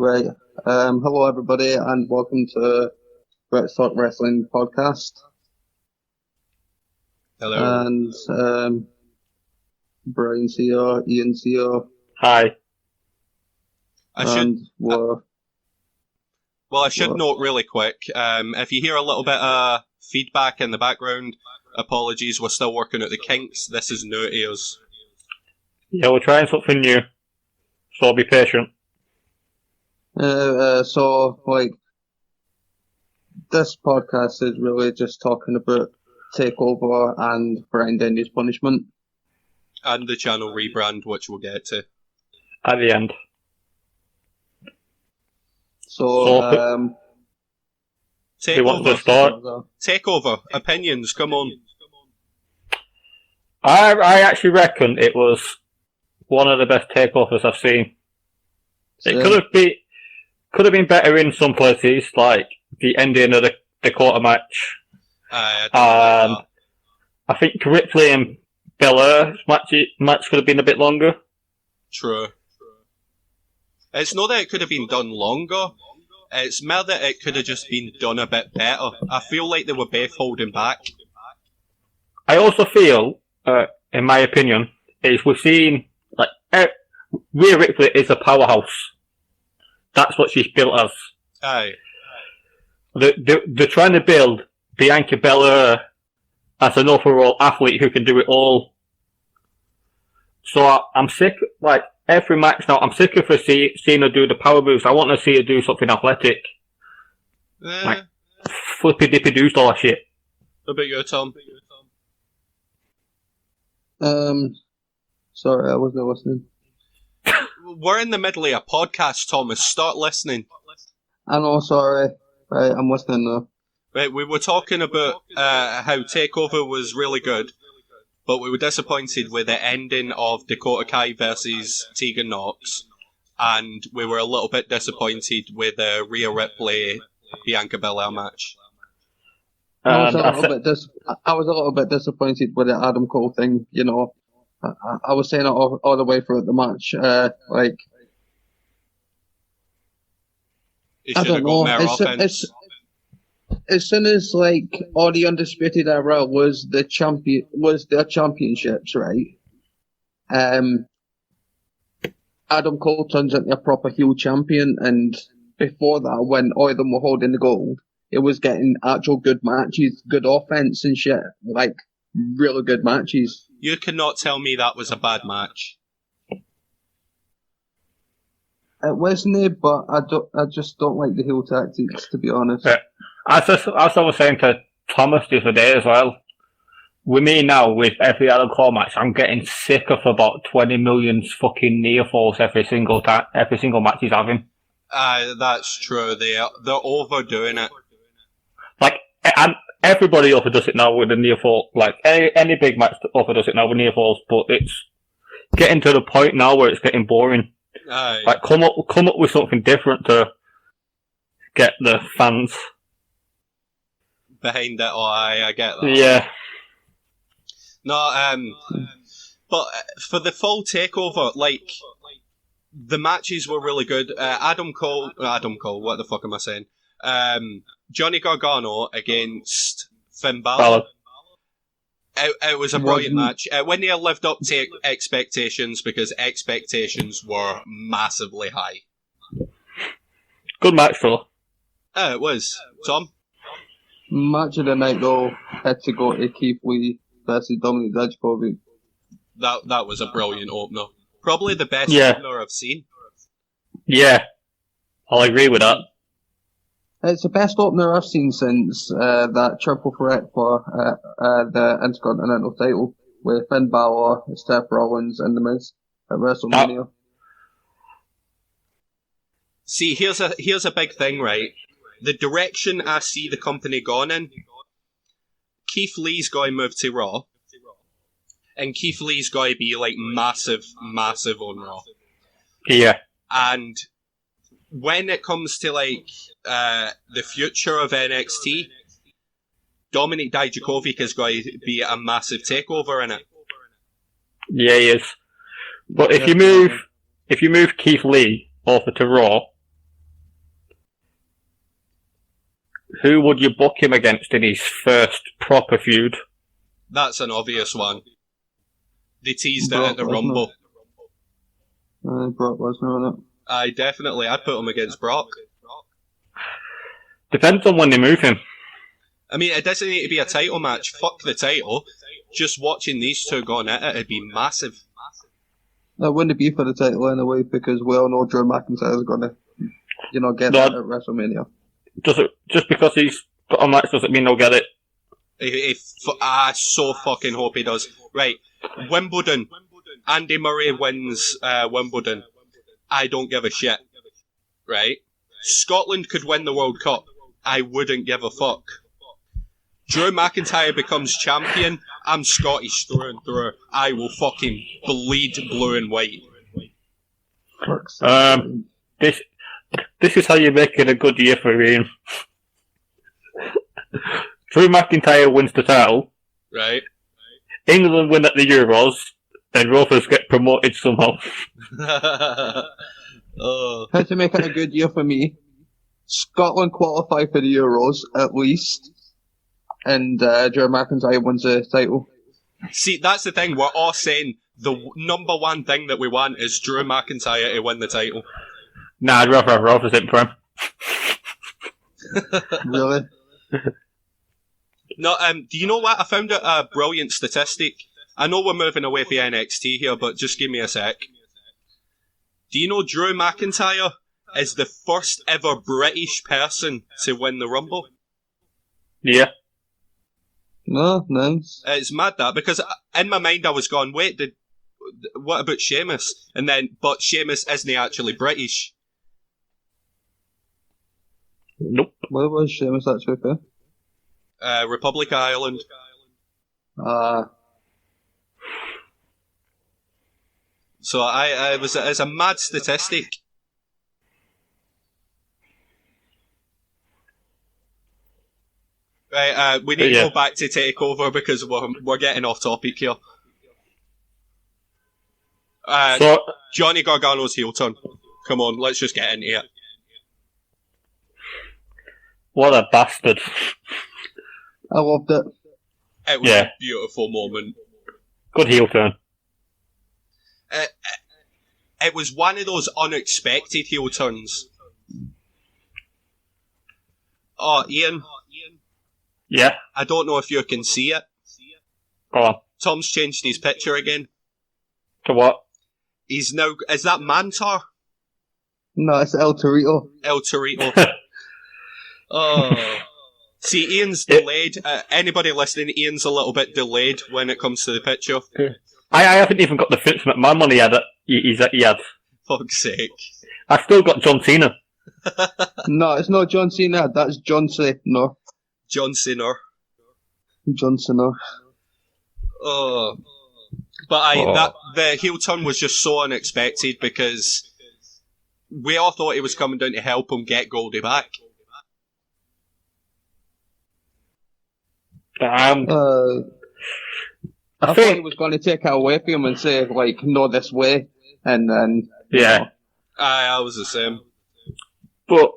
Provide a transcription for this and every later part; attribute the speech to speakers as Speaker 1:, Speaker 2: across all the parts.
Speaker 1: Right. Hello, everybody, and welcome to Brits Wrestling Podcast.
Speaker 2: Hello.
Speaker 1: And Brian's here, Ian's here.
Speaker 3: Hi.
Speaker 2: I should note really quick, if you hear a little bit of feedback in the background, apologies, we're still working out the kinks. This is new to us.
Speaker 3: Yeah, we're trying something new, so be patient.
Speaker 1: This podcast is really just talking about Takeover and Brian Denny's punishment.
Speaker 2: And the channel Rebrand, which we'll get to.
Speaker 3: At the end.
Speaker 2: Takeover.
Speaker 3: Who wants to start?
Speaker 2: Takeover. Opinions, come on.
Speaker 3: I actually reckon it was one of the best takeovers I've seen. It could have been better in some places, like the ending of the Dakota match. I think Ripley and Belair's match could have been a bit longer.
Speaker 2: True. It's not that it could have been done longer. It's more that it could have just been done a bit better. I feel like they were both holding back.
Speaker 3: I also feel, in my opinion, is we've seen like Rhea Ripley is a powerhouse. That's what she's built as.
Speaker 2: Aye.
Speaker 3: They're trying to build Bianca Belair as an overall athlete who can do it all. So I'm sick, like, every match now, I'm sick of seeing her do the power moves. I want to see her do something athletic. Like, flippy dippy do all that shit.
Speaker 2: What about you, Tom?
Speaker 1: Sorry, I wasn't listening.
Speaker 2: We're in the middle of a podcast, Thomas. Start listening.
Speaker 1: I know, sorry. Right, I'm listening now.
Speaker 2: Right, we were talking about how Takeover was really good, but we were disappointed with the ending of Dakota Kai versus Tegan Knox, and we were a little bit disappointed with the Rhea Ripley Bianca Belair match.
Speaker 1: I was a little bit disappointed with the Adam Cole thing. You know, I was saying it all the way throughout the match. I don't know. As soon as all the Undisputed Era was their championships, right? Adam Cole turns into a proper heel champion, and before that, when all of them were holding the gold, it was getting actual good matches, good offense and shit, like really good matches.
Speaker 2: You cannot tell me that was a bad match.
Speaker 1: It wasn't, but I just don't like the heel tactics, to be honest.
Speaker 3: Yeah. As I was saying to Thomas the other day as well, with me now, with every Adam Cole match, I'm getting sick of about 20 million fucking near falls every single match he's having.
Speaker 2: That's true. They're overdoing it.
Speaker 3: Like, and everybody overdoes it now with the near fall. Like, any big match overdoes it now with near falls, but it's getting to the point now where it's getting boring.
Speaker 2: Aye.
Speaker 3: Like, come up with something different to get the fans
Speaker 2: behind it. I get that.
Speaker 3: Yeah.
Speaker 2: No, but for the full takeover, like, the matches were really good. Adam Cole, what the fuck am I saying? Johnny Gargano against Finn Balor. It was a brilliant match. When they lived up to expectations, because expectations were massively high.
Speaker 3: Good match, though.
Speaker 2: It was. Tom?
Speaker 1: Match of the night, though, had to go to Keith Lee versus Dominic Dijakovic.
Speaker 2: That was a brilliant opener. Probably the best opener I've seen.
Speaker 3: Yeah, I'll agree with that.
Speaker 1: It's the best opener I've seen since that triple threat for the Intercontinental title with Finn Balor, Seth Rollins, and The Miz at WrestleMania.
Speaker 2: See, here's a big thing, right? The direction I see the company going in, Keith Lee's going to move to Raw, and Keith Lee's going to be like massive on Raw.
Speaker 3: Yeah.
Speaker 2: And when it comes to like the future of NXT, Dominic Dijakovic is going to be a massive takeover in it.
Speaker 3: Yeah, he is. But if you move Keith Lee over to Raw, who would you book him against in his first proper feud?
Speaker 2: That's an obvious one. They teased it
Speaker 1: Brock
Speaker 2: at the
Speaker 1: Lesnar.
Speaker 2: Rumble.
Speaker 1: Brock Lesnar on it.
Speaker 2: I'd put him against Brock.
Speaker 3: Depends on when they move him.
Speaker 2: I mean, it doesn't need to be a title match. Fuck the title. Just watching these two going at it, it'd be massive.
Speaker 1: That wouldn't be for the title anyway, because we all know Drew McIntyre is going to, get that at WrestleMania.
Speaker 3: Just because he's got a match doesn't mean they'll get it.
Speaker 2: I so fucking hope he does. Right, Wimbledon. Andy Murray wins Wimbledon. I don't give a shit. Right? Scotland could win the World Cup. I wouldn't give a fuck. Drew McIntyre becomes champion. I'm Scottish through and through. I will fucking bleed blue and white.
Speaker 3: This is how you make it a good year for Ian. Drew McIntyre wins the title.
Speaker 2: Right.
Speaker 3: England win at the Euros, and Rovers get promoted somehow.
Speaker 1: How to make it a good year for me? Scotland qualify for the Euros at least, and Drew McIntyre wins the title.
Speaker 2: See, that's the thing. We're all saying the number one thing that we want is Drew McIntyre to win the title.
Speaker 3: Nah, I'd rather have Rovers in for him.
Speaker 1: Really?
Speaker 2: No, do you know what? I found out a brilliant statistic. I know we're moving away from NXT here, but just give me a sec. Do you know Drew McIntyre is the first ever British person to win the Rumble?
Speaker 3: Yeah.
Speaker 1: No, nice.
Speaker 2: It's mad that, because in my mind I was going, wait, what about Sheamus? But Sheamus isn't actually British.
Speaker 3: Nope.
Speaker 1: Where was Sheamus actually for?
Speaker 2: Republic of Ireland. So it's a mad statistic. Right, we need to go back to Takeover because we're getting off topic here. So Johnny Gargano's heel turn. Come on, let's just get into it.
Speaker 3: What a bastard.
Speaker 1: I loved it.
Speaker 2: It was a beautiful moment.
Speaker 3: Good heel turn.
Speaker 2: It was one of those unexpected heel turns. Oh, Ian.
Speaker 3: Yeah?
Speaker 2: I don't know if you can see it.
Speaker 3: Go on.
Speaker 2: Tom's changed his picture again.
Speaker 3: To what?
Speaker 2: He's now... Is that Mantar?
Speaker 1: No, it's El Torito.
Speaker 2: El Torito. Oh... See, Ian's delayed. Anybody listening, Ian's a little bit delayed when it comes to the picture.
Speaker 3: I haven't even got the Vince McMahon money yet that he had.
Speaker 2: Fuck's sake.
Speaker 3: I've still got John Cena.
Speaker 1: No, it's not John Cena. That's John Cena.
Speaker 2: John Cena.
Speaker 1: John Cena.
Speaker 2: Oh. But the heel turn was just so unexpected because we all thought he was coming down to help him get Goldie back.
Speaker 1: I thought he was going to take it away from him and say, no, this way. And then...
Speaker 3: Yeah.
Speaker 2: I was the same.
Speaker 3: But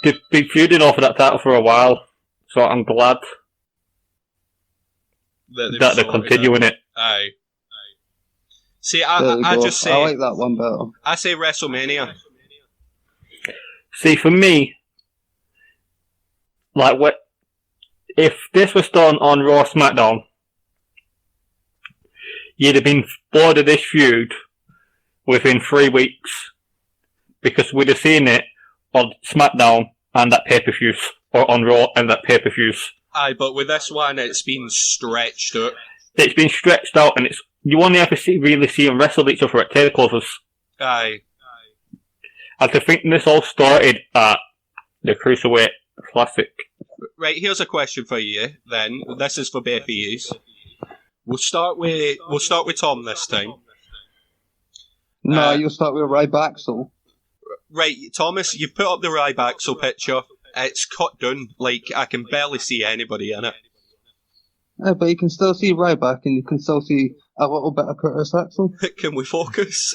Speaker 3: they've been feuding over that title for a while, so I'm glad that they're continuing it.
Speaker 2: Aye. See, I just say...
Speaker 1: I like that one better.
Speaker 2: I say WrestleMania.
Speaker 3: See, for me, if this was done on Raw SmackDown, you'd have been bored of this feud within 3 weeks because we'd have seen it on SmackDown and at pay-per-views, or on Raw and at pay-per-views.
Speaker 2: Aye, but with this one, it's been stretched out.
Speaker 3: It's been stretched out, and you only ever really see them wrestle each other at takeovers.
Speaker 2: Aye.
Speaker 3: And to think this all started at the Cruiserweight Classic.
Speaker 2: Right, here's a question for you. Then this is for both of you. We'll start with Tom this time.
Speaker 1: No, you'll start with Ryback.
Speaker 2: Right, Thomas, you put up the Ryback picture. It's cut down. I can barely see anybody in it.
Speaker 1: Yeah, but you can still see Ryback, and you can still see a little bit of Curtis Axel.
Speaker 2: Can we focus?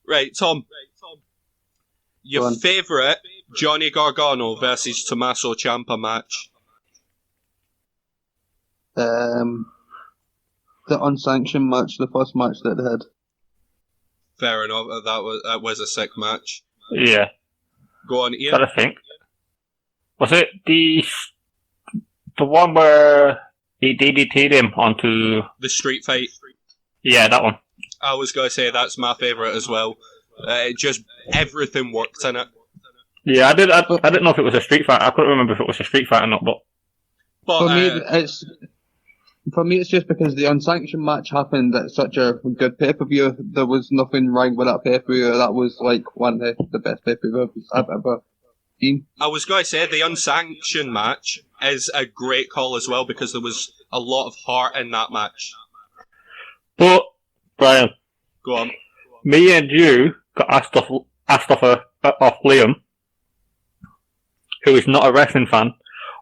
Speaker 2: Right, Tom. Your favourite Johnny Gargano versus Tommaso Ciampa match.
Speaker 1: The unsanctioned match, the first match that they had.
Speaker 2: Fair enough. That was a sick match.
Speaker 3: Yeah.
Speaker 2: Go on, Ian.
Speaker 3: Gotta think. Was it the one where he DDT'd him onto
Speaker 2: The street fight.
Speaker 3: Yeah, that one.
Speaker 2: I was going to say that's my favourite as well. Just everything worked in it.
Speaker 3: Yeah, I didn't know if it was a street fight. I couldn't remember if it was a street fight or not. But
Speaker 1: for me, it's just because the unsanctioned match happened at such a good pay-per-view. There was nothing wrong with that pay-per-view. That was like one of the best pay-per-views I've ever seen.
Speaker 2: I was going to say the unsanctioned match is a great call as well because there was a lot of heart in that match.
Speaker 3: But Brian,
Speaker 2: go on.
Speaker 3: Me and you got asked off Liam, who is not a wrestling fan,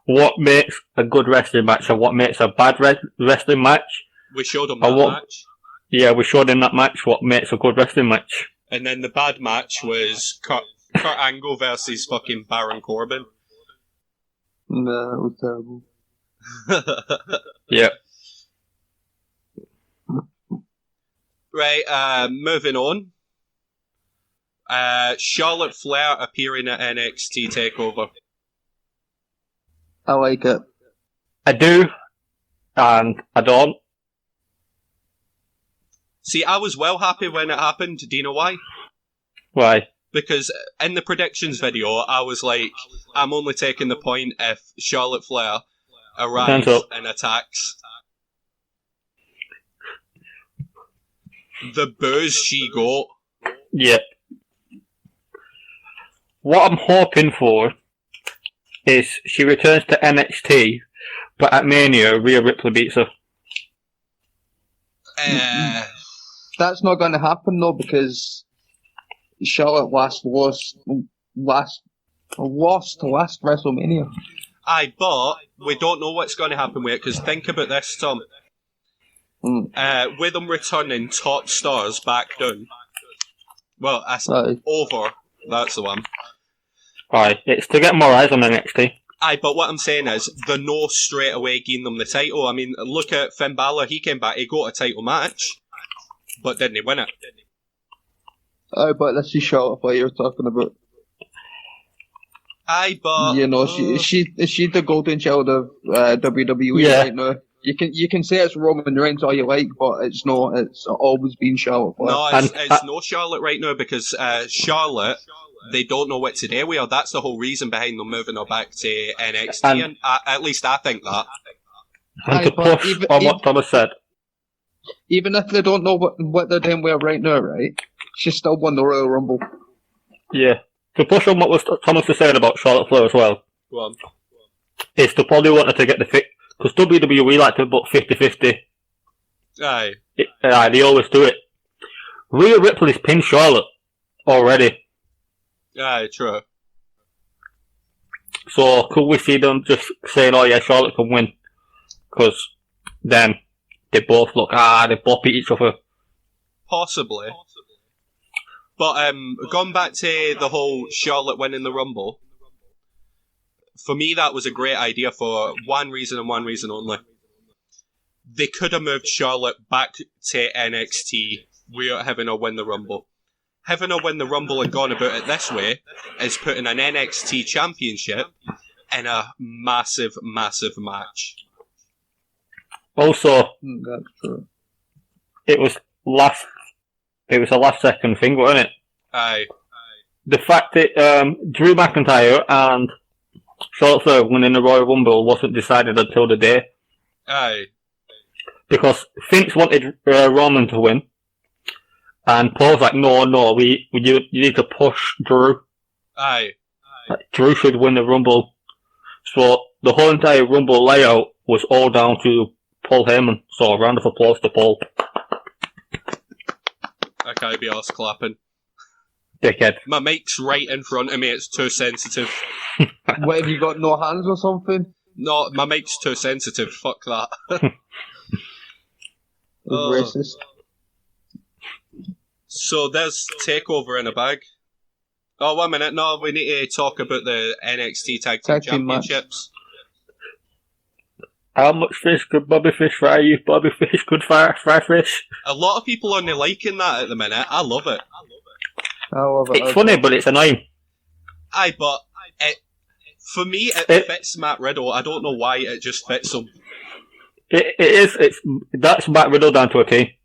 Speaker 3: what makes a good wrestling match and what makes a bad wrestling match.
Speaker 2: We showed him that match.
Speaker 3: Yeah, we showed him that match, what makes a good wrestling match.
Speaker 2: And then the bad match was Kurt Angle versus fucking Baron Corbin.
Speaker 1: No, it was terrible.
Speaker 3: Yeah.
Speaker 2: Right, moving on. Charlotte Flair appearing at NXT Takeover.
Speaker 1: I like it.
Speaker 3: I do, and I don't.
Speaker 2: See, I was well happy when it happened. Do you know why?
Speaker 3: Why?
Speaker 2: Because in the predictions video, I was like, I'm only taking the point if Charlotte Flair arrives and attacks. The boos she got.
Speaker 3: Yeah. What I'm hoping for is she returns to NXT, but at Mania, Rhea Ripley beats her.
Speaker 1: That's not going to happen though, because Charlotte lost WrestleMania.
Speaker 2: Aye, but we don't know what's going to happen with it, because think about this, Tom. With them returning top stars back down. Well, over. That's the one.
Speaker 3: Aye, it's to get more eyes on NXT.
Speaker 2: Aye, but what I'm saying is, they're no straight away giving them the title. I mean, look at Finn Balor, he came back, he got a title match, but didn't he win it?
Speaker 1: Aye, but let's see Charlotte what you're talking about.
Speaker 2: Aye, but...
Speaker 1: You know, she's the golden child of WWE right now. You can say it's Roman Reigns all you like, but it's not. It's always been Charlotte.
Speaker 2: No, it's no Charlotte right now because Charlotte, they don't know what to do with her. That's the whole reason behind them moving her back to NXT, and at least I think that.
Speaker 3: And to push on what Thomas said.
Speaker 1: Even if they don't know what they're doing with her right now, right? She still won the Royal Rumble.
Speaker 3: Yeah. To push on what Thomas was saying about Charlotte Flair as well.
Speaker 2: Go on.
Speaker 3: Is to probably want her to get the fit. Because WWE like to book 50-50.
Speaker 2: Aye.
Speaker 3: Aye, they always do it. Rhea Ripley's pinned Charlotte already.
Speaker 2: Aye, true.
Speaker 3: So, could we see them just saying, oh yeah, Charlotte can win? Because then they both they both beat each other.
Speaker 2: Possibly. But going back to the whole Charlotte winning the Rumble, for me that was a great idea for one reason and one reason only. They could have moved Charlotte back to NXT without having her win the Rumble. Having her win the Rumble and gone about it this way is putting an NXT championship in a massive, massive match.
Speaker 3: Also,
Speaker 1: that's true.
Speaker 3: It was a last second thing, wasn't it?
Speaker 2: Aye.
Speaker 3: The fact that Drew McIntyre and Charlotte Flair winning the Royal Rumble wasn't decided until the day.
Speaker 2: Aye.
Speaker 3: Because Vince wanted Roman to win, and Paul's like, no, you need to push Drew.
Speaker 2: Aye.
Speaker 3: Like, Drew should win the Rumble. So the whole entire Rumble layout was all down to Paul Heyman. So a round of applause to Paul.
Speaker 2: I can't be arsed clapping.
Speaker 3: Dickhead.
Speaker 2: My mic's right in front of me, it's too sensitive.
Speaker 1: What, have you got no hands or something?
Speaker 2: No, my mic's too sensitive, fuck that.
Speaker 1: Racist.
Speaker 2: So there's Takeover in a bag. Oh, 1 minute. No, we need to talk about the NXT Tag Team
Speaker 1: Tag team match.
Speaker 2: Championships.
Speaker 3: How much fish could Bobby Fish fry you? Bobby Fish could fry fish.
Speaker 2: A lot of people aren't liking that at the minute. I love it.
Speaker 1: I love it.
Speaker 3: It's funny, but it's annoying.
Speaker 2: Aye, but for me, it fits Matt Riddle. I don't know why it just fits him.
Speaker 3: It is. That's Matt Riddle down to a T.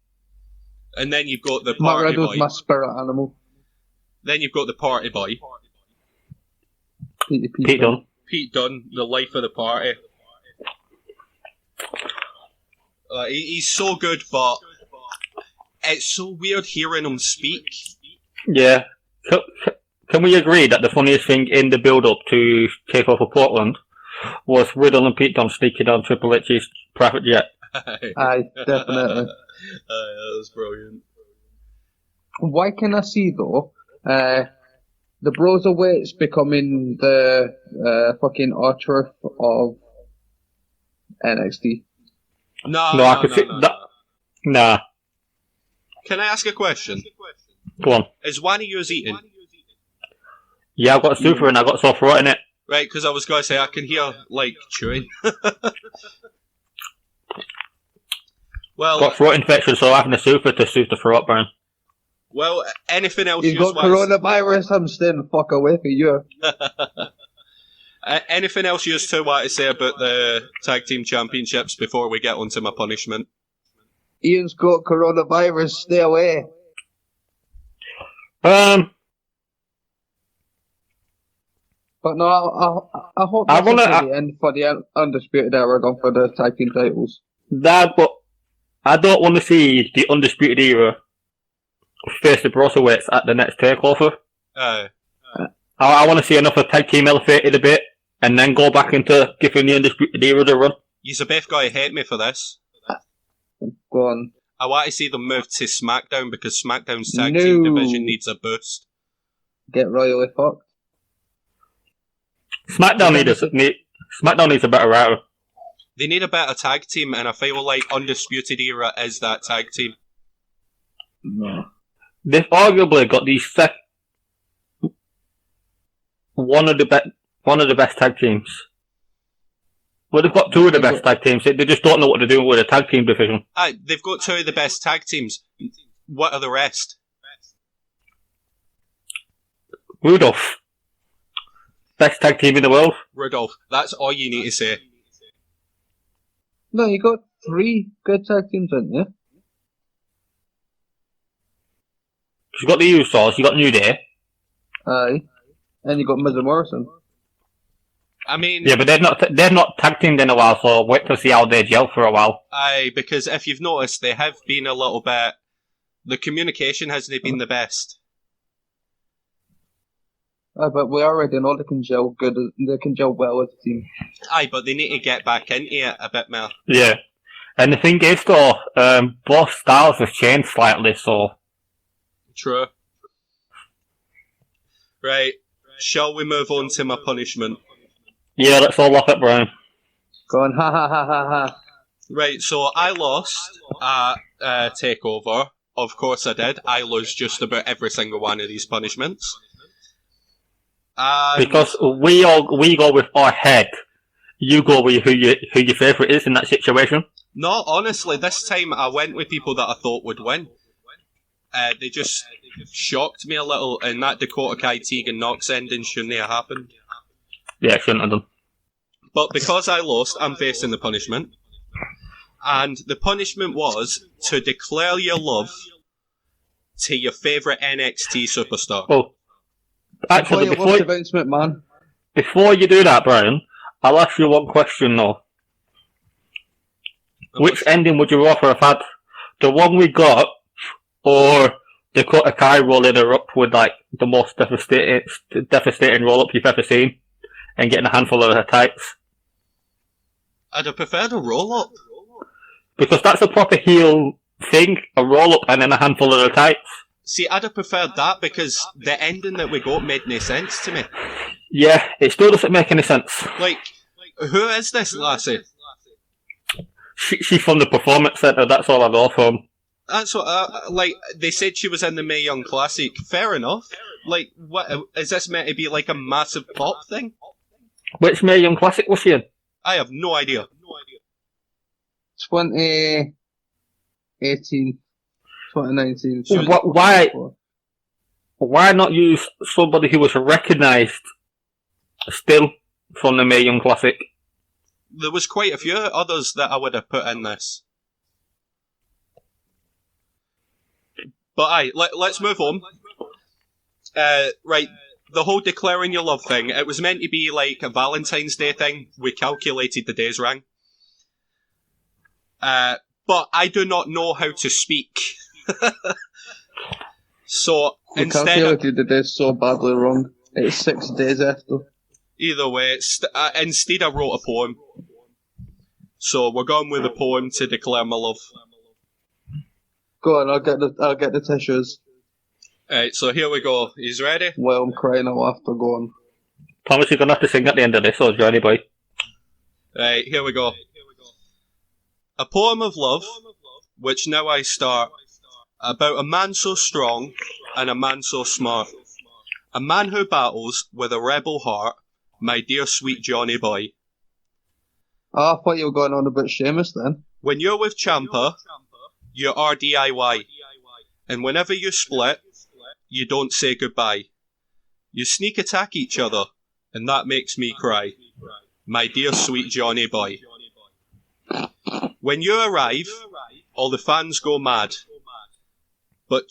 Speaker 2: And then you've got the
Speaker 1: Matt
Speaker 2: party
Speaker 1: Riddle's
Speaker 2: boy.
Speaker 1: my spirit animal.
Speaker 2: Then you've got the party boy.
Speaker 3: Pete Dunne.
Speaker 2: Pete Dunne, the life of the party. He's so good, but it's so weird hearing him speak.
Speaker 3: Yeah. Can we agree that the funniest thing in the build-up to Takeover Portland was Riddle and Pete Dunne sneaking on Triple H's private jet?
Speaker 1: Aye, definitely.
Speaker 2: That was brilliant.
Speaker 1: Why can I see though? The Broserweights becoming the fucking R-Truth of NXT.
Speaker 2: No,
Speaker 3: I can see that. Nah.
Speaker 2: Can I ask a question?
Speaker 3: Go on.
Speaker 2: Is one of yours eating?
Speaker 3: Yeah, I've got a super and I've got sore throat in it.
Speaker 2: Right, because I was going to say I can hear, like, chewing. Well,
Speaker 3: Got throat infection, so having a super to soothe the throat burn.
Speaker 2: Well, anything else
Speaker 1: You've got coronavirus, I'm staying the fuck away from you.
Speaker 2: Anything else you two want to say about the Tag Team Championships before we get onto my punishment?
Speaker 1: Ian's got coronavirus, stay away. But no, I hope this is the end for the Undisputed Era going for the tag team titles.
Speaker 3: Nah, but I don't want to see the Undisputed Era face the Broserweights at the next takeover. I want to see another tag team elevated a bit, and then go back into giving the Undisputed Era the run.
Speaker 2: You're both going to hate me for this.
Speaker 1: Go on.
Speaker 2: I want to see them move to SmackDown because SmackDown's tag team division needs a boost.
Speaker 1: Get royally fucked.
Speaker 3: SmackDown needs a better router.
Speaker 2: They need a better tag team, and I feel like Undisputed Era is that tag team.
Speaker 1: No.
Speaker 3: They've arguably got these one of the best tag teams. Well, they've got two of the best tag teams. They just don't know what to do with a tag team division.
Speaker 2: Aye, they've got two of the best tag teams. What are the rest?
Speaker 3: Rudolph. Best tag team in the world.
Speaker 2: Rudolph. That's all you need to say.
Speaker 1: No, you got 3 good tag teams, haven't you?
Speaker 3: You got the Usos, you got New Day.
Speaker 1: Aye. And you got Miz and Morrison.
Speaker 2: I mean...
Speaker 3: Yeah, but they're not tag teamed in a while, so wait to see how they gel for a while.
Speaker 2: Aye, because if you've noticed, they have been a little bit... The communication hasn't been the best.
Speaker 1: Aye, but we already know they can gel good. They can gel well as a team.
Speaker 2: Aye, but they need to get back into it a bit more.
Speaker 3: Yeah. And the thing is, though, both styles have changed slightly, so...
Speaker 2: True. Right. Shall we move on to my punishment?
Speaker 3: Yeah, let's all laugh at Brian.
Speaker 1: Go on, ha ha ha ha ha.
Speaker 2: Right, so I lost at TakeOver. Of course I did. I lose just about every single one of these punishments.
Speaker 3: Because we go with our head. You go with who your favourite is in that situation.
Speaker 2: No, honestly, this time I went with people that I thought would win. They just shocked me a little, and that Dakota Kai Tegan Knox ending shouldn't have happened.
Speaker 3: Yeah, it shouldn't have done.
Speaker 2: But because I lost, I'm facing the punishment. And the punishment was to declare your love to your favourite NXT superstar.
Speaker 3: Oh, actually, before you do that, Brian, I'll ask you one question though. Which ending would you rather have had? The one we got, or Dakota Kai rolling her up with like the most devastating roll up you've ever seen, and getting a handful of her tights?
Speaker 2: I'd have preferred a roll up.
Speaker 3: Because that's a proper heel thing, a roll up and then a handful of her tights.
Speaker 2: See, I'd have preferred that because the ending that we got made no sense to me.
Speaker 3: Yeah, it still doesn't make any sense.
Speaker 2: Like, who is this lassie?
Speaker 3: She's from the Performance Centre, that's all I know from.
Speaker 2: That's what, like, they said she was in the Mae Young Classic. Fair enough. Like, what is this meant to be like a massive pop thing?
Speaker 3: Which Mae Young Classic was she in?
Speaker 2: I have no idea.
Speaker 1: 2018, 2019.
Speaker 3: Why not use somebody who was recognised still from the Mae Young Classic?
Speaker 2: There was quite a few others that I would have put in this. But let's move on. Right, the whole declaring your love thing, it was meant to be like a Valentine's Day thing. We calculated the days wrong. But I do not know how to speak. So
Speaker 1: We calculated the days so badly wrong. It's 6 days after.
Speaker 2: Either way, instead I wrote a poem. So we're going with a poem to declare my love.
Speaker 1: Go on, I'll get the tissues.
Speaker 2: Alright, so here we go. He's ready?
Speaker 1: Well, I'm crying, I'll have to go on.
Speaker 3: Thomas, you're going to have to sing at the end of this, or Johnny Boy.
Speaker 2: Right, here we go. A poem of love, which now I start, about a man so strong and a man so smart. A man who battles with a rebel heart, my dear sweet Johnny Boy.
Speaker 1: Oh, I thought you were going on about Seamus then.
Speaker 2: When you're with Ciampa, you're RDIY. And whenever you split, you don't say goodbye. You sneak attack each other, and that makes me cry. My dear sweet Johnny Boy. When you arrive, all the fans go mad. But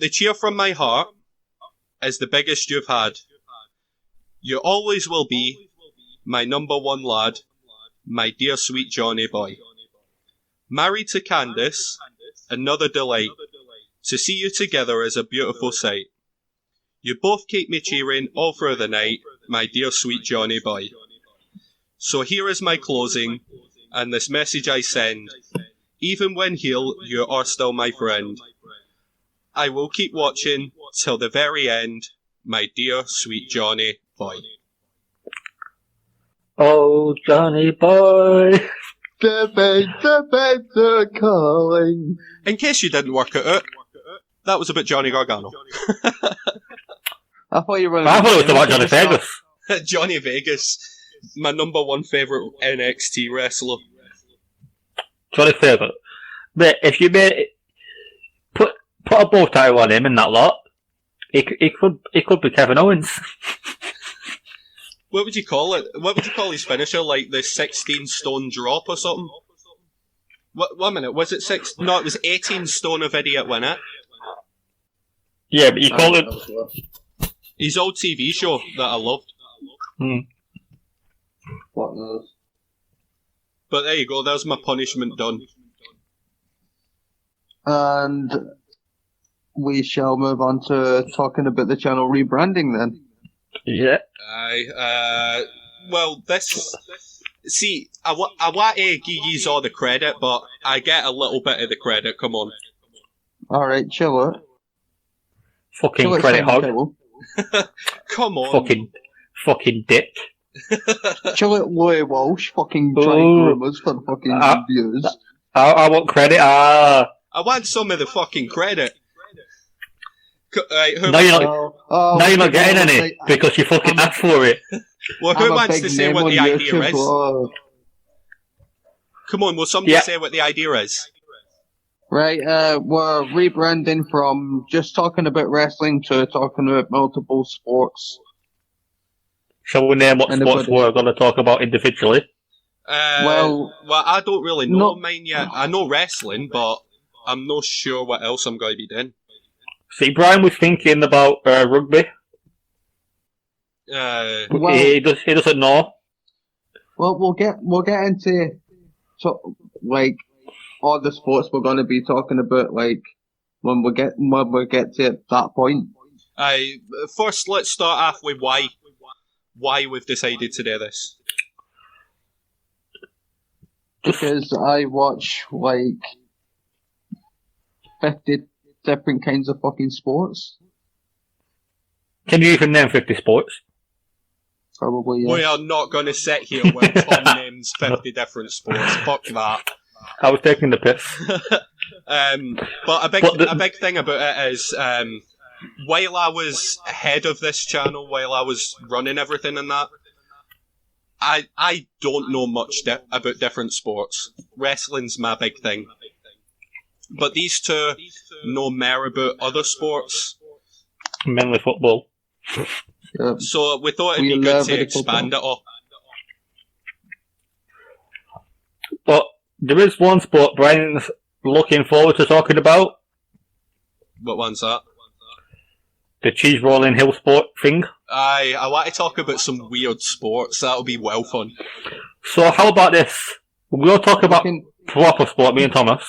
Speaker 2: the cheer from my heart is the biggest you've had. You always will be my number one lad, my dear sweet Johnny Boy. Married to Candice, another delight. To see you together is a beautiful sight. You both keep me cheering all through the night, my dear sweet Johnny Boy. So here is my closing, and this message I send. Even when heel, you are still my friend. I will keep watching till the very end, my dear sweet Johnny Boy.
Speaker 3: Oh, Johnny Boy.
Speaker 1: The babes are calling.
Speaker 2: In case you didn't work it out, that was about Johnny Gargano.
Speaker 1: I thought you were.
Speaker 3: I thought it was about Johnny Vegas.
Speaker 2: Johnny Vegas, my number one favourite NXT wrestler.
Speaker 3: Johnny Vegas. But if you made put a bow tie on him in that lot, he could be Kevin Owens.
Speaker 2: What would you call it? What would you call his finisher? Like the 16 stone drop or something? What? 1 minute. Was it 6? No, it was 18 stone of idiot win it.
Speaker 3: Yeah, but you call it
Speaker 2: his old TV show that I loved.
Speaker 1: What knows?
Speaker 2: But there you go. There's my punishment done.
Speaker 1: And we shall move on to talking about the channel rebranding then.
Speaker 3: Yeah.
Speaker 2: Well, this... See, I want to give you all the credit, but I get a little bit of the credit, come on.
Speaker 1: Alright, chill out.
Speaker 3: Fucking
Speaker 1: Chill out,
Speaker 3: credit hog.
Speaker 1: Simon
Speaker 2: Come on.
Speaker 3: Fucking dick.
Speaker 1: Chill out, Louis Walsh, fucking trying groomers for fucking views.
Speaker 3: I want credit,
Speaker 2: I want some of the fucking credit. Right,
Speaker 3: now you're not getting any, because you fucking asked for it.
Speaker 2: Well, who wants to say what the idea is? Come on, will somebody say what the idea is?
Speaker 1: Right, we're rebranding from just talking about wrestling to talking about multiple sports.
Speaker 3: Shall we name what sports we're going to talk about individually?
Speaker 2: Well, I don't really know mine yet. I know wrestling, but I'm not sure what else I'm going to be doing.
Speaker 3: See, Brian was thinking about rugby. He doesn't know.
Speaker 1: Well, we'll get into like all the sports we're going to be talking about, like when we get to that point.
Speaker 2: First, let's start off with why we've decided to do this.
Speaker 1: Because I watch like 50 different kinds of fucking sports.
Speaker 3: Can you even name 50 sports?
Speaker 1: Probably, yeah.
Speaker 2: We are not going to sit here where Tom names 50 different sports. Fuck that.
Speaker 3: I was taking the piss.
Speaker 2: But a big thing about it is while I was head of this channel, while I was running everything and that, I don't know much about different sports. Wrestling's my big thing. But these two know more about other sports.
Speaker 3: Mainly football.
Speaker 1: Yeah.
Speaker 2: So we thought it'd
Speaker 1: We
Speaker 2: be good
Speaker 1: love
Speaker 2: to
Speaker 1: it,
Speaker 2: expand it all.
Speaker 3: But there is one sport Brian's looking forward to talking about.
Speaker 2: What one's that?
Speaker 3: The cheese rolling hill sport thing.
Speaker 2: I want to talk about some weird sports. That'll be well fun.
Speaker 3: So how about this? We'll talk about proper sport, me and Thomas.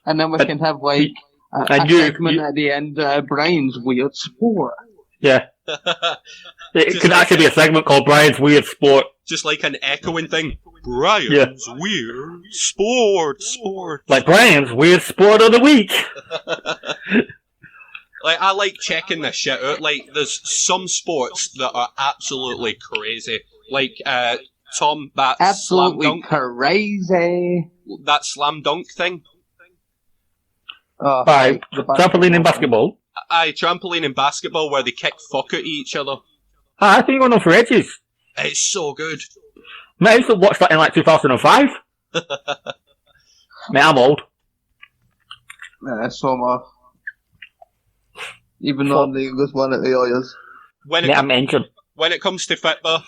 Speaker 1: And then we can have like a segment at the end, Brian's weird sport.
Speaker 3: Yeah. It could actually be a segment called Brian's Weird Sport.
Speaker 2: Just like an echoing thing. Brian's Weird Sport.
Speaker 3: Like Brian's Weird Sport of the Week.
Speaker 2: Like, I like checking this shit out. Like, there's some sports that are absolutely crazy. Like, Tom, that
Speaker 1: Absolutely
Speaker 2: slam dunk.
Speaker 1: crazy.
Speaker 2: That slam dunk thing.
Speaker 3: By trampoline in basketball.
Speaker 2: Aye, trampoline in basketball where they kick fuck at each other.
Speaker 3: I've been going on for ages.
Speaker 2: It's so good.
Speaker 3: Mate, I used to watch that in like 2005. Mate, I'm old.
Speaker 1: Yeah, so much. Even though I'm the youngest one at the Oilers.
Speaker 2: When it comes to football,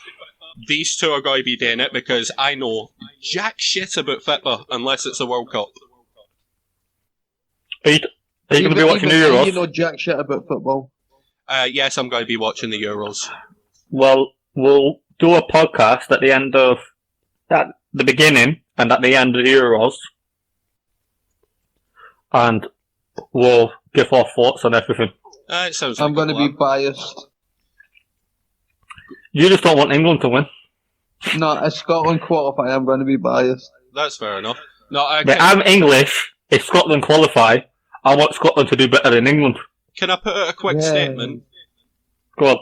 Speaker 2: these two are going to be doing it because I know jack shit about football unless it's a World Cup.
Speaker 3: Are you going to be watching the Euros?
Speaker 1: You know jack shit about football.
Speaker 2: Yes, I'm going to be watching the Euros.
Speaker 3: Well, we'll do a podcast at the end of at the beginning and at the end of the Euros, and we'll give our thoughts on everything.
Speaker 2: It sounds.
Speaker 1: I'm going to be biased.
Speaker 3: You just don't want England to win.
Speaker 1: No, if Scotland qualify, I'm going to be biased.
Speaker 2: That's fair enough. No,
Speaker 3: I'm English. If Scotland qualify, I want Scotland to do better than England.
Speaker 2: Can I put out a quick statement?
Speaker 3: Go on.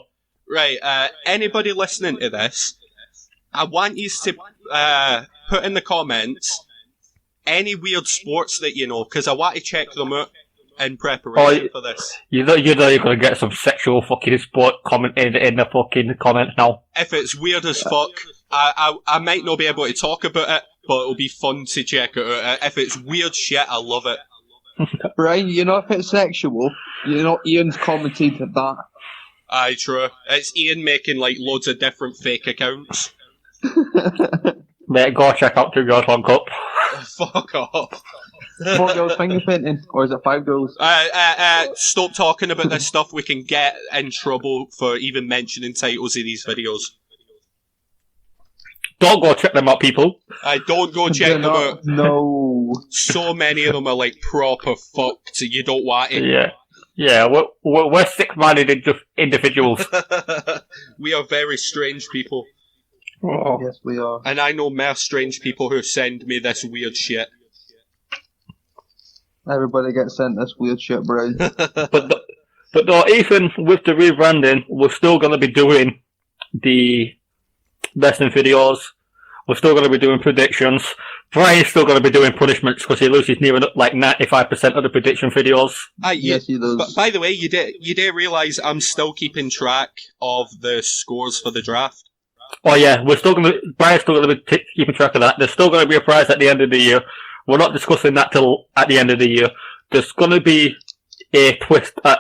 Speaker 2: Right, anybody listening to this, I want you to put in the comments any weird sports that you know, because I want to check them out in preparation for this.
Speaker 3: You know you're going to get some sexual fucking sport comment in the fucking comments now.
Speaker 2: If it's weird as fuck, I might not be able to talk about it, but it'll be fun to check it out. If it's weird shit, I love it.
Speaker 1: Brian, you know if it's sexual, you know Ian's commented that.
Speaker 2: Aye, true. It's Ian making like loads of different fake accounts.
Speaker 3: Mate, go check out 2 Girls 1 Cup.
Speaker 2: Fuck off.
Speaker 1: 4 girls finger painting, or is it 5 girls?
Speaker 2: Stop talking about this stuff. We can get in trouble for even mentioning titles of these videos.
Speaker 3: Don't go check them out, people.
Speaker 2: Don't go check them out.
Speaker 1: No.
Speaker 2: So many of them are like proper fucked. You don't want it.
Speaker 3: Yeah, we're sick-minded individuals.
Speaker 2: We are very strange people.
Speaker 3: Oh.
Speaker 1: Yes, we are.
Speaker 2: And I know more strange people who send me this weird shit.
Speaker 1: Everybody gets sent this weird shit, Brian.
Speaker 3: But no, even with the rebranding, we're still going to be doing the wrestling videos. We're still going to be doing predictions. Brian's still going to be doing punishments because he loses near like 95% of the prediction videos.
Speaker 1: Yes, he does.
Speaker 2: But by the way, you did realise I'm still keeping track of the scores for the draft.
Speaker 3: Oh yeah, Brian's still going to be keeping track of that. There's still going to be a prize at the end of the year. We're not discussing that till at the end of the year. There's going to be a twist at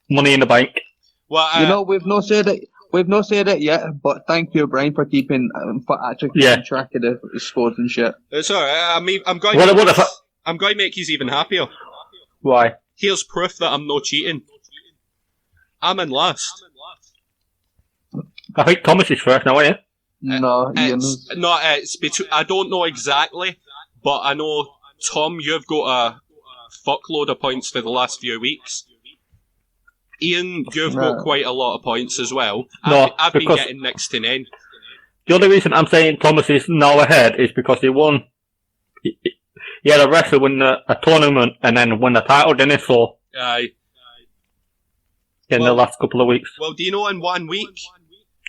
Speaker 3: Money in the Bank.
Speaker 2: Well,
Speaker 1: we've not said it yet, but thank you, Brian, for keeping track of the scores and shit.
Speaker 2: It's alright. I mean, I'm going to make you even happier.
Speaker 3: Why?
Speaker 2: Here's proof that I'm not cheating. I'm in last.
Speaker 3: I think Thomas is first now, ain't
Speaker 1: No, Ian.
Speaker 2: It's between. I don't know exactly, but I know Tom, you've got a fuckload of points for the last few weeks. Ian, you've got quite a lot of points as well. I've been getting next to none.
Speaker 3: The only reason I'm saying Thomas is now ahead is because he won. He had a wrestler win a tournament and then win a title, didn't he? So,
Speaker 2: Aye.
Speaker 3: In the last couple of weeks.
Speaker 2: Well, do you know in 1 week?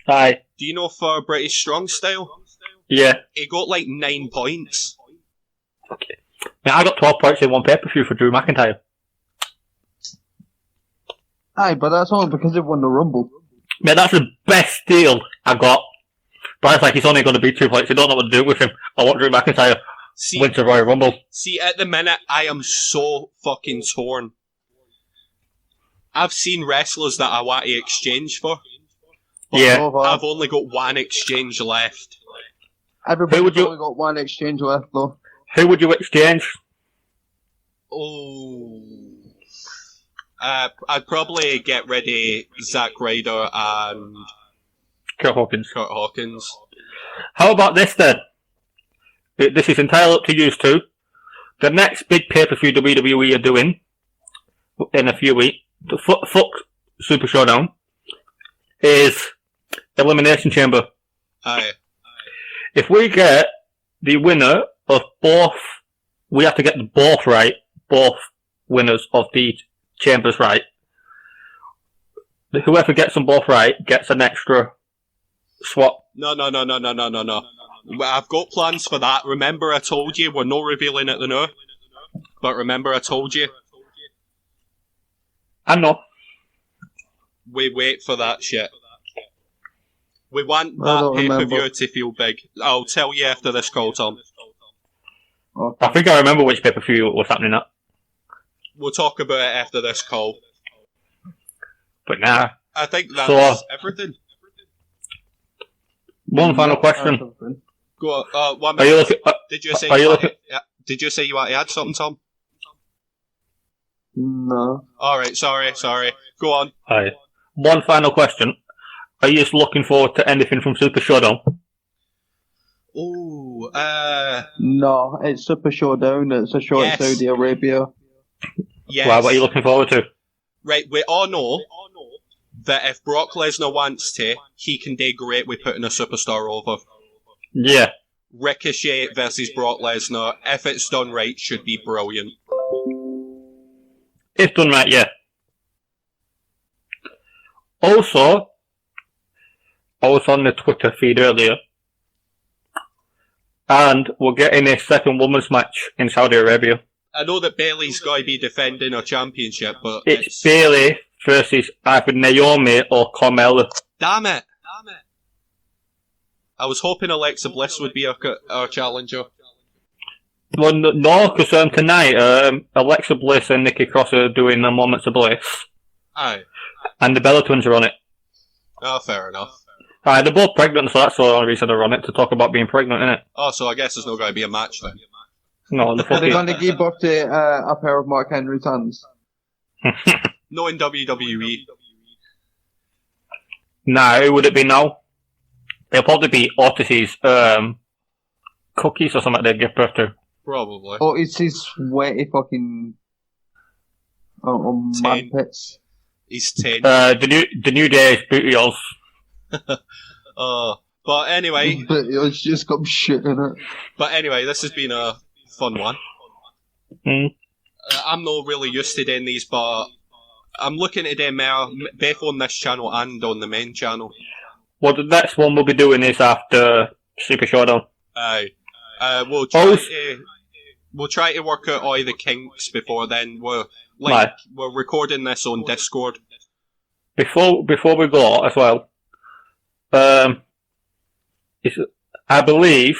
Speaker 3: Aye.
Speaker 2: Do you know for British Strong Style?
Speaker 3: Yeah.
Speaker 2: He got like 9 points.
Speaker 3: Okay. Now, I got 12 points in one pay-per-view for Drew McIntyre.
Speaker 1: Aye, but that's only because they won the Rumble.
Speaker 3: Man, that's the best deal I got. But it's like he's only going to be 2 points. I don't know what to do with him. I want Drew McIntyre win the Royal Rumble.
Speaker 2: See, at the minute, I am so fucking torn. I've seen wrestlers that I want to exchange for.
Speaker 3: Yeah.
Speaker 2: I've only got one exchange left.
Speaker 1: Everybody's only got one exchange left, though.
Speaker 3: Who would you exchange?
Speaker 2: Oh. I'd probably get rid of Zack Ryder and
Speaker 3: Kurt Hawkins.
Speaker 2: How
Speaker 3: about this then? This is entirely up to you two. The next big pay-per-view WWE are doing in a few weeks, fuck Super Showdown, is Elimination Chamber.
Speaker 2: Aye.
Speaker 3: If we get the winner of both, we have to get both right, both winners of the chambers right. Whoever gets them both right gets an extra swap.
Speaker 2: No. I've got plans for that. Remember I told you, we're not revealing it now. But remember I told you.
Speaker 3: I know.
Speaker 2: We wait for that shit. We want that pay-per-view to feel big. I'll tell you after this call, Tom.
Speaker 3: Okay. I think I remember which pay-per-view was happening at.
Speaker 2: We'll talk about it after this call.
Speaker 3: But nah.
Speaker 2: I think that's everything.
Speaker 3: One final question.
Speaker 2: Go on. 1 minute. Did you say you want to add something, Tom?
Speaker 1: No.
Speaker 2: Alright, sorry. Go on.
Speaker 3: Alright. One final question. Are you just looking forward to anything from Super Showdown?
Speaker 2: Ooh,
Speaker 1: No, it's Super Showdown. It's a show in Saudi Arabia.
Speaker 2: Yes.
Speaker 3: Wow, what are you looking forward to?
Speaker 2: Right, we all know that if Brock Lesnar wants to, he can do great with putting a superstar over.
Speaker 3: Yeah.
Speaker 2: Ricochet versus Brock Lesnar, if it's done right, should be brilliant.
Speaker 3: If done right, yeah. Also, I was on the Twitter feed earlier, and we're getting a second women's match in Saudi Arabia.
Speaker 2: I know that Bayley's got to be defending her championship, but
Speaker 3: it's Bayley versus either Naomi or Carmella.
Speaker 2: Damn it! I was hoping Alexa Bliss would be our challenger.
Speaker 3: Well, no, because tonight Alexa Bliss and Nikki Cross are doing the Moments of Bliss.
Speaker 2: Aye.
Speaker 3: And the Bella Twins are on it.
Speaker 2: Oh, fair enough.
Speaker 3: Aye, they're both pregnant, so that's the only reason they're on it, to talk about being pregnant, innit?
Speaker 2: Oh, so I guess there's not going to be a match then.
Speaker 3: No,
Speaker 1: Are they going to give birth to a pair of Mark Henry sons?
Speaker 2: No, in WWE.
Speaker 3: Nah, who would it be now? It'll probably be Otis's cookies or something they'd give birth to.
Speaker 2: Probably.
Speaker 1: Otis's sweaty fucking man pits.
Speaker 2: He's 10.
Speaker 3: The new day's booty holes.
Speaker 2: But anyway.
Speaker 1: It's just got shit in it.
Speaker 2: But anyway, this has been a fun one. I'm not really used to doing these, but I'm looking at them both on this channel and on the main channel.
Speaker 3: Well, the next one we'll be doing is after Super Showdown.
Speaker 2: Aye. We'll try to work out all the kinks before then. We're recording this on Discord.
Speaker 3: Before we go as well, I believe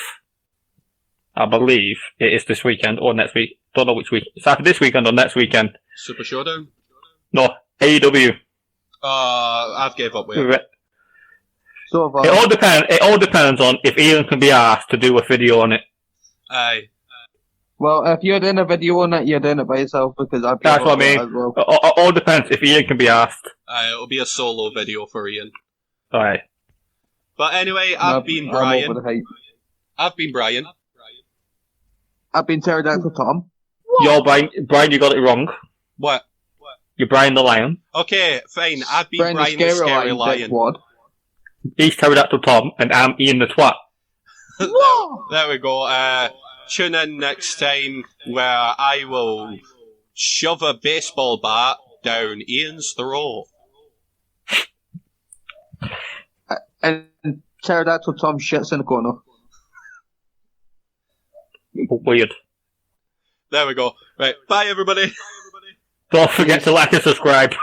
Speaker 3: it is this weekend or next week. Don't know which week. It's either this weekend or next weekend.
Speaker 2: Super Showdown?
Speaker 3: No, AEW.
Speaker 2: I've gave up with it.
Speaker 3: It all depends on if Ian can be asked to do a video on it.
Speaker 2: Aye.
Speaker 1: Well, if you're doing a video on it, you're doing it by yourself because I've
Speaker 3: That's what I mean. As well. All depends if Ian can be asked.
Speaker 2: Aye, it'll be a solo video for Ian.
Speaker 3: Alright.
Speaker 2: But anyway, I've been Brian. I've been Brian.
Speaker 1: I've been Pterodactyl Tom.
Speaker 3: You're Brian, you got it wrong.
Speaker 2: What?
Speaker 3: You're Brian the Lion.
Speaker 2: Okay, fine. I've been Brian the Scary Lion.
Speaker 3: He's Pterodactyl Tom, and I'm Ian the Twat.
Speaker 2: There we go. Tune in next time where I will shove a baseball bat down Ian's throat.
Speaker 1: And Pterodactyl Tom shits in the corner.
Speaker 3: Weird.
Speaker 2: There we go. Right, bye everybody.
Speaker 3: Don't forget to like and subscribe.